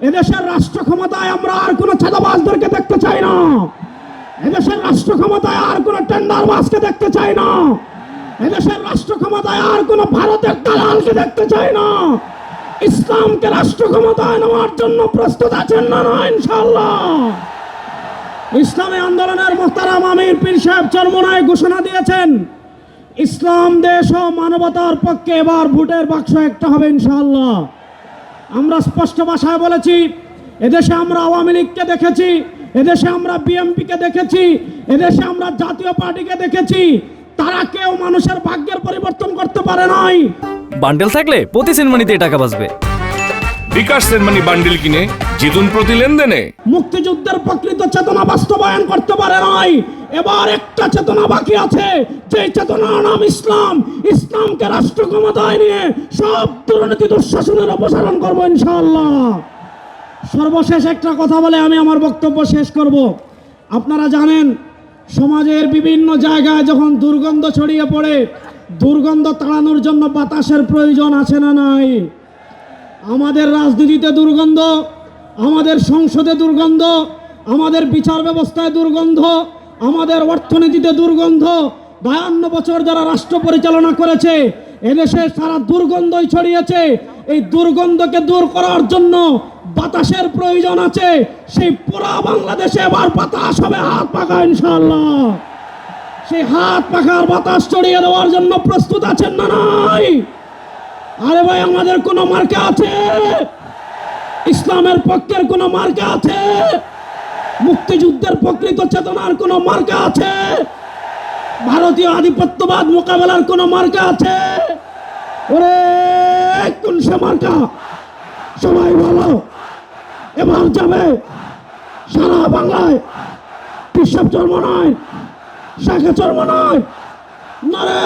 এদেশের রাষ্ট্র ক্ষমতায় আমরা আর কোনো চাঁদাবাজদেরকে দেখতে চাই না। এদেশের রাষ্ট্র ক্ষমতায় আর কোনো টেন্ডারবাজকে দেখতে চাই না। এদেশের রাষ্ট্র ক্ষমতায় আর কোনো ভারতের দালালকে দেখতে চাই না। ইসলামকে রাষ্ট্র ক্ষমতায় নেওয়ার জন্য প্রস্তুত আছেন না? ইনশাআল্লাহ। ইসলামী আন্দোলনের মোহতারাম আমির পীর সাহেব চরমোনাই ঘোষণা দিয়েছেন, ইসলাম দেশ ও মানবতার পক্ষে এবার ভোটের বাক্স একটা হবে ইনশাআল্লাহ। আমরা স্পষ্ট ভাষায় বলেছি, এদেশে আমরা আওয়ামী লীগকে দেখেছি, এদেশে আমরা বিএনপিকে দেখেছি, এদেশে আমরা জাতীয় পার্টিকে দেখেছি, তারা কেউ মানুষের ভাগ্যের পরিবর্তন করতে পারে নাই। বান্ডেল থাকলে প্রতি সেনমানিতে টাকা বাঁচবে। বিকাশ সেনমানি বান্ডিল কিনে জিতুন প্রতি লেনদেনে। মুক্তিযুদ্ধের প্রকৃত চেতনা বাস্তবায়ন করতে পারে নাই। এবার একটা চেতনা বাকি আছে, যে চেতনার নাম ইসলাম। ইসলামকে রাষ্ট্র ক্ষমতায় নিয়ে সব দুর্নীতি দুঃশাসনের অপসারণ করবো ইনশাআল্লাহ। সর্বশেষ একটা কথা বলে আমি আমার বক্তব্য শেষ করব। আপনারা জানেন, সমাজের বিভিন্ন জায়গায় যখন দুর্গন্ধ ছড়িয়ে পড়ে, দুর্গন্ধ তাড়ানোর জন্য বাতাসের প্রয়োজন আছে না নাই? আমাদের রাজনীতিতে দুর্গন্ধ, আমাদের সংসদে দুর্গন্ধ, আমাদের বিচার ব্যবস্থায় দুর্গন্ধ, আমাদের অর্থনীতিতে দুর্গন্ধ। 52 বছর যারা রাষ্ট্র পরিচালনা করেছে, এদেশে সারা দুর্গন্ধই ছড়িয়েছে। এই দুর্গন্ধকে দূর করার জন্য বাতাসের প্রয়োজন আছে। সেই পুরা বাংলাদেশে এবার বাতাস হবে হাত পাখা ইনশাআল্লাহ। সেই হাত পাখার বাতাস ছড়িয়ে দেওয়ার জন্য প্রস্তুত আছেন না নাই? আরে ভাই, আমাদের কোনো মার্কা আছে? ইসলামের পক্ষের কোনো মার্কা আছে? মুক্তিযুদ্ধের প্রকৃত চেতনার কোনো মার্কা আছে? ভারতীয় আধিপত্যবাদ মোকাবেলার কোনো মার্কা আছে? ওরে কোন সে মার্কা? সবাই বলো। এবার যাবে সারা বাংলায় পিসাব চর্মনায়, শাখা চর্মনায়, নারে